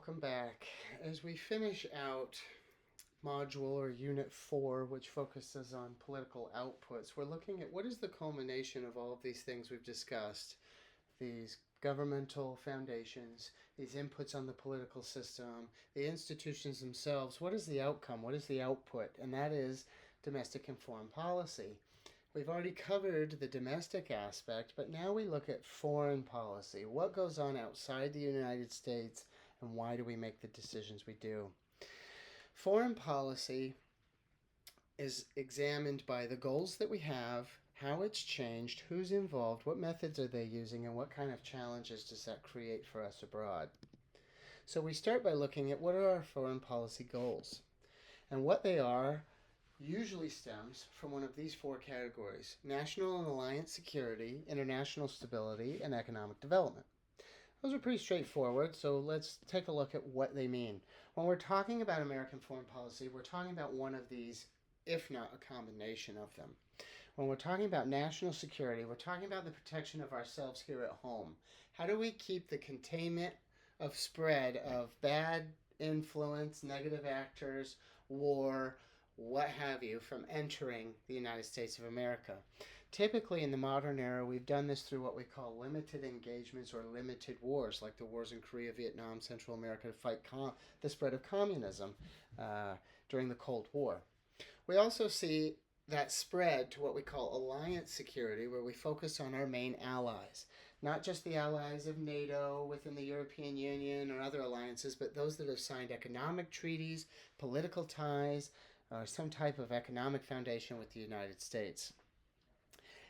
welcome back. As we finish out module or unit 4, which focuses on political outputs, we're looking at what is the culmination of all of these things we've discussed, these governmental foundations, these inputs on the political system, the institutions themselves. What is the outcome? What is the output? And that is domestic and foreign policy. We've already covered the domestic aspect, but now we look at foreign policy. What goes on outside the United States, and why do we make the decisions we do? Foreign policy is examined by the goals that we have, how it's changed, who's involved, what methods are they using, and what kind of challenges does that create for us abroad. So we start by looking at what are our foreign policy goals. And what they are usually stems from one of these four categories: national and alliance security, international stability, and economic development. Those are pretty straightforward, so let's take a look at what they mean. When we're talking about American foreign policy, we're talking about one of these, if not a combination of them. When we're talking about national security, we're talking about the protection of ourselves here at home. How do we keep the containment of spread of bad influence, negative actors, war, what have you, from entering the United States of America? Typically in the modern era, we've done this through what we call limited engagements or limited wars, like the wars in Korea, Vietnam, Central America, to fight the spread of communism during the Cold War. We also see that spread to what we call alliance security, where we focus on our main allies. Not just the allies of NATO within the European Union or other alliances, but those that have signed economic treaties, political ties, or some type of economic foundation with the United States.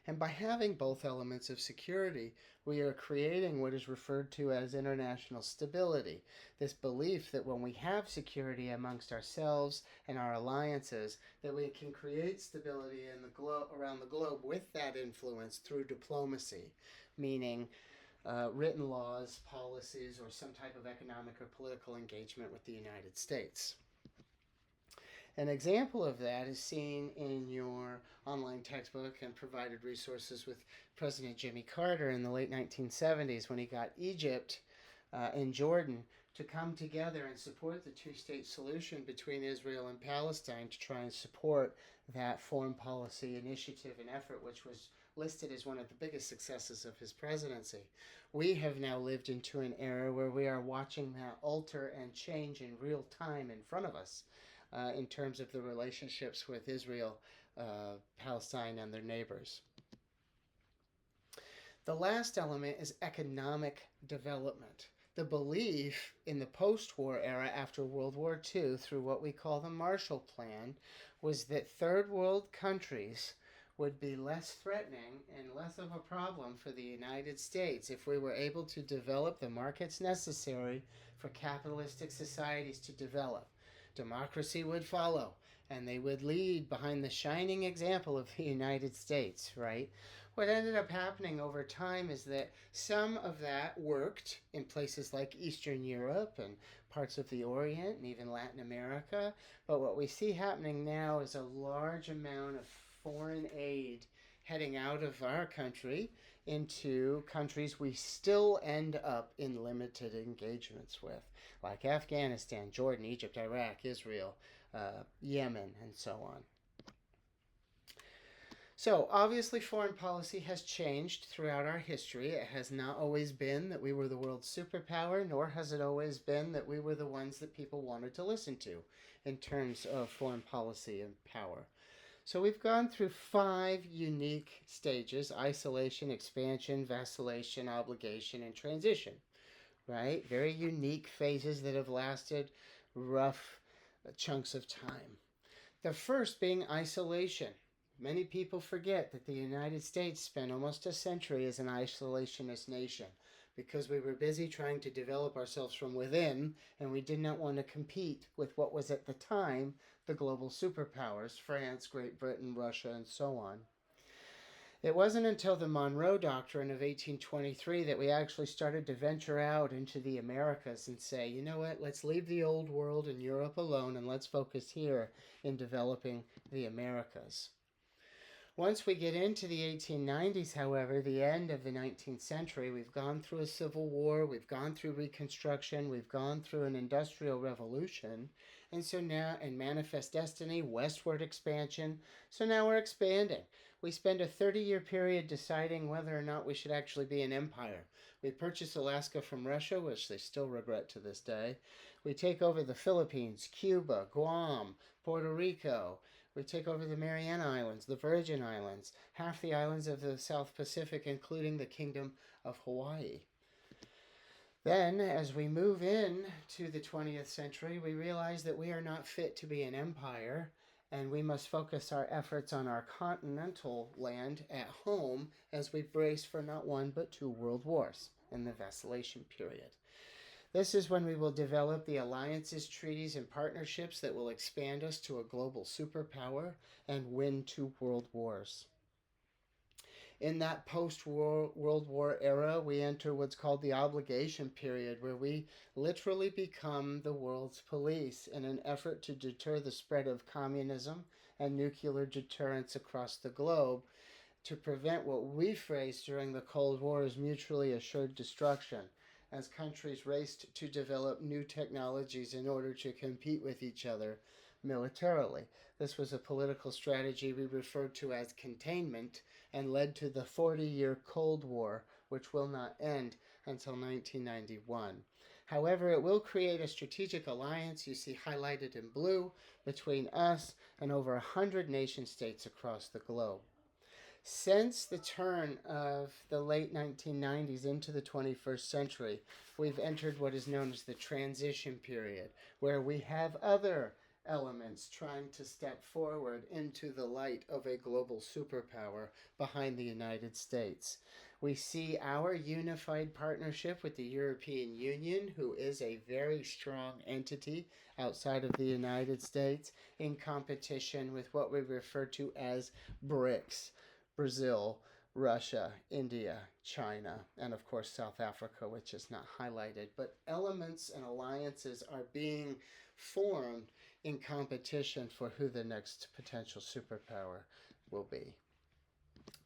And by having both elements of security, we are creating what is referred to as international stability. This belief that when we have security amongst ourselves and our alliances, that we can create stability in around the globe with that influence through diplomacy, meaning written laws, policies, or some type of economic or political engagement with the United States. An example of that is seen in your online textbook and provided resources with President Jimmy Carter in the late 1970s when he got Egypt and Jordan to come together and support the two-state solution between Israel and Palestine to try and support that foreign policy initiative and effort, which was listed as one of the biggest successes of his presidency. We have now lived into an era where we are watching that alter and change in real time in front of us. In terms of the relationships with Israel, Palestine, and their neighbors. The last element is economic development. The belief in the post-war era after World War II, through what we call the Marshall Plan, was that third world countries would be less threatening and less of a problem for the United States if we were able to develop the markets necessary for capitalistic societies to develop. Democracy would follow, and they would lead behind the shining example of the United States, right? What ended up happening over time is that some of that worked in places like Eastern Europe and parts of the Orient and even Latin America, but what we see happening now is a large amount of foreign aid heading out of our country into countries we still end up in limited engagements with, like Afghanistan, Jordan, Egypt, Iraq, Israel, Yemen, and so on. So, obviously, foreign policy has changed throughout our history. It has not always been that we were the world's superpower, nor has it always been that we were the ones that people wanted to listen to in terms of foreign policy and power. So we've gone through 5 unique stages: isolation, expansion, vacillation, obligation, and transition, right? Very unique phases that have lasted rough chunks of time. The first being isolation. Many people forget that the United States spent almost a century as an isolationist nation because we were busy trying to develop ourselves from within, and we did not want to compete with what was at the time the global superpowers: France, Great Britain, Russia, and so on. It wasn't until the Monroe Doctrine of 1823 that we actually started to venture out into the Americas and say, you know what, let's leave the old world and Europe alone and let's focus here in developing the Americas. Once we get into the 1890s, however, the end of the 19th century, we've gone through a civil war, we've gone through Reconstruction, we've gone through an industrial revolution, and so now, and manifest destiny, westward expansion. So now we're expanding. We spend a 30-year period deciding whether or not we should actually be an empire. We purchase Alaska from Russia, which they still regret to this day. We take over the Philippines, Cuba, Guam, Puerto Rico. We take over the Mariana Islands, the Virgin Islands, half the islands of the South Pacific, including the Kingdom of Hawaii. Then, as we move in to the 20th century, we realize that we are not fit to be an empire, and we must focus our efforts on our continental land at home as we brace for not one but two world wars in the vacillation period. This is when we will develop the alliances, treaties, and partnerships that will expand us to a global superpower and win two world wars. In that post-World War era, we enter what's called the obligation period, where we literally become the world's police in an effort to deter the spread of communism and nuclear deterrence across the globe, to prevent what we phrased during the Cold War as mutually assured destruction, as countries raced to develop new technologies in order to compete with each other militarily. This was a political strategy we referred to as containment and led to the 40-year Cold War, which will not end until 1991. However, it will create a strategic alliance, you see highlighted in blue, between us and over 100 nation states across the globe. Since the turn of the late 1990s into the 21st century, we've entered what is known as the transition period, where we have other elements trying to step forward into the light of a global superpower behind the United States. We see our unified partnership with the European Union, who is a very strong entity outside of the United States, in competition with what we refer to as BRICS: Brazil, Russia, India, China, and of course South Africa, which is not highlighted. But elements and alliances are being formed in competition for who the next potential superpower will be.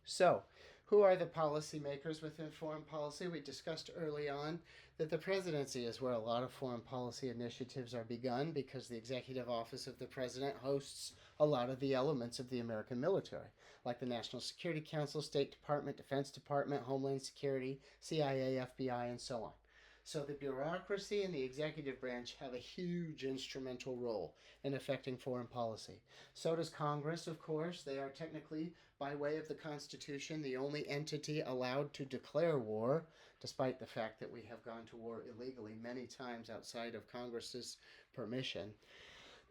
So, who are the policymakers within foreign policy? We discussed early on that the presidency is where a lot of foreign policy initiatives are begun, because the executive office of the president hosts a lot of the elements of the American military, like the National Security Council, State Department, Defense Department, Homeland Security, CIA, FBI, and so on. So the bureaucracy and the executive branch have a huge instrumental role in affecting foreign policy. So does Congress, of course. They are technically, by way of the Constitution, the only entity allowed to declare war, despite the fact that we have gone to war illegally many times outside of Congress's permission.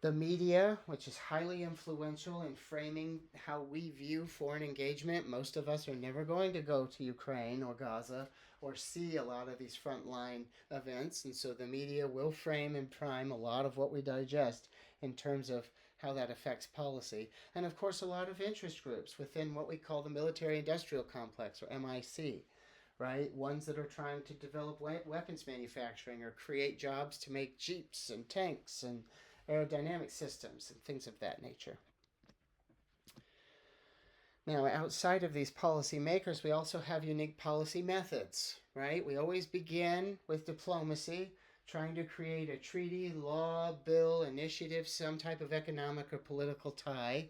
The media, which is highly influential in framing how we view foreign engagement. Most of us are never going to go to Ukraine or Gaza or see a lot of these frontline events, and so the media will frame and prime a lot of what we digest in terms of how that affects policy. And of course, a lot of interest groups within what we call the military industrial complex, or MIC, right? Ones that are trying to develop weapons manufacturing or create jobs to make jeeps and tanks and aerodynamic systems and things of that nature. Now, outside of these policy makers, we also have unique policy methods, right? We always begin with diplomacy, trying to create a treaty, law, bill, initiative, some type of economic or political tie,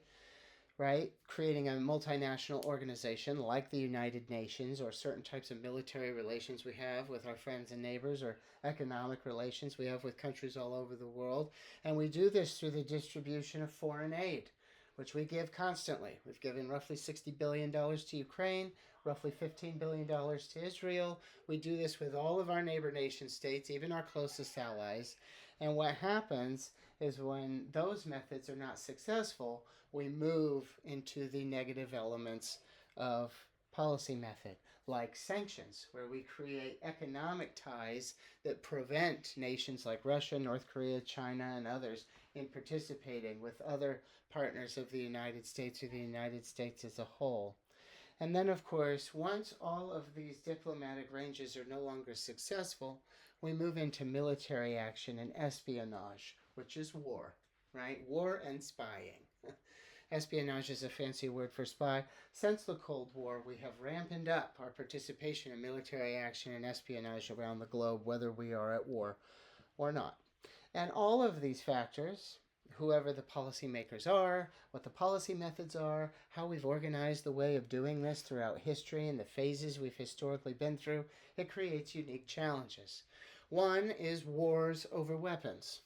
right? Creating a multinational organization like the United Nations, or certain types of military relations we have with our friends and neighbors, or economic relations we have with countries all over the world. And we do this through the distribution of foreign aid, which we give constantly. We've given roughly $60 billion to Ukraine, roughly $15 billion to Israel. We do this with all of our neighbor nation states, even our closest allies. And what happens is, when those methods are not successful, we move into the negative elements of policy method, like sanctions, where we create economic ties that prevent nations like Russia, North Korea, China, and others in participating with other partners of the United States, or the United States as a whole. And then, of course, once all of these diplomatic ranges are no longer successful, we move into military action and espionage, which is war, right? War and spying. Espionage is a fancy word for spy. Since the Cold War, we have ramped up our participation in military action and espionage around the globe, whether we are at war or not. And all of these factors, whoever the policymakers are, what the policy methods are, how we've organized the way of doing this throughout history and the phases we've historically been through, it creates unique challenges. One is wars over weapons.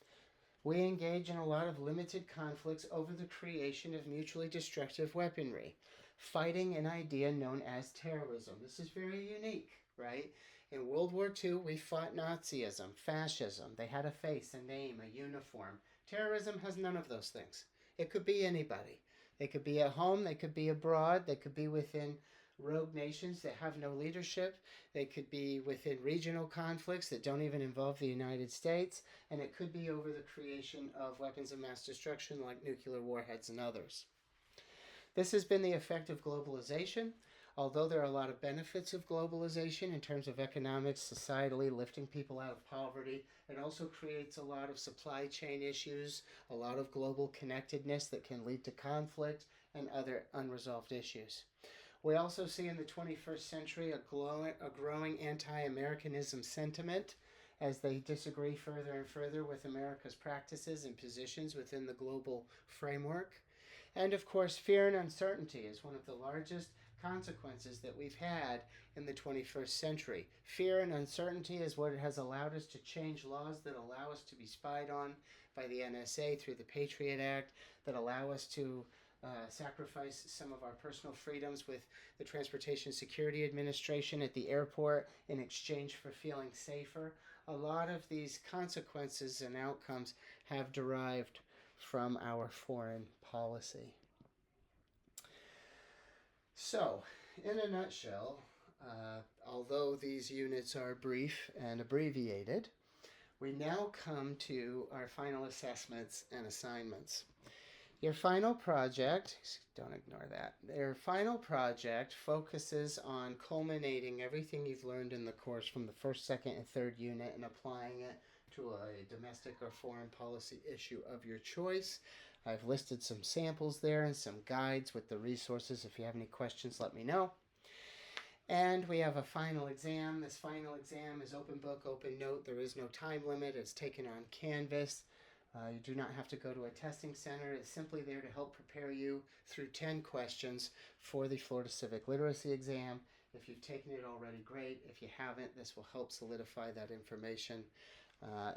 We engage in a lot of limited conflicts over the creation of mutually destructive weaponry, fighting an idea known as terrorism. This is very unique, right? In World War II, we fought Nazism, fascism. They had a face, a name, a uniform. Terrorism has none of those things. It could be anybody. They could be at home, they could be abroad, they could be within rogue nations that have no leadership. They could be within regional conflicts that don't even involve the United States. And it could be over the creation of weapons of mass destruction like nuclear warheads and others. This has been the effect of globalization. Although there are a lot of benefits of globalization in terms of economics, societally, lifting people out of poverty, it also creates a lot of supply chain issues, a lot of global connectedness that can lead to conflict and other unresolved issues. We also see in the 21st century a growing anti-Americanism sentiment as they disagree further and further with America's practices and positions within the global framework. And of course, fear and uncertainty is one of the largest consequences that we've had in the 21st century. Fear and uncertainty is what has allowed us to change laws that allow us to be spied on by the NSA through the Patriot Act, that allow us to sacrifice some of our personal freedoms with the Transportation Security Administration at the airport in exchange for feeling safer. A lot of these consequences and outcomes have derived from our foreign policy. So, in a nutshell, although these units are brief and abbreviated, we now come to our final assessments and assignments. Your final project, don't ignore that, your final project focuses on culminating everything you've learned in the course from the first, second, and third unit and applying it to a domestic or foreign policy issue of your choice. I've listed some samples there and some guides with the resources. If you have any questions, let me know. And we have a final exam. This final exam is open book, open note. There is no time limit. It's taken on Canvas. You do not have to go to a testing center. It's simply there to help prepare you through 10 questions for the Florida Civic Literacy exam. If you've taken it already, great. If you haven't, this will help solidify that information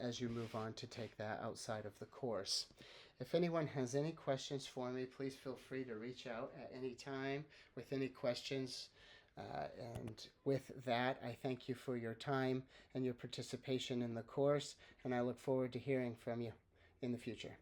as you move on to take that outside of the course. If anyone has any questions for me, please feel free to reach out at any time with any questions. And with that, I thank you for your time and your participation in the course, and I look forward to hearing from you in the future.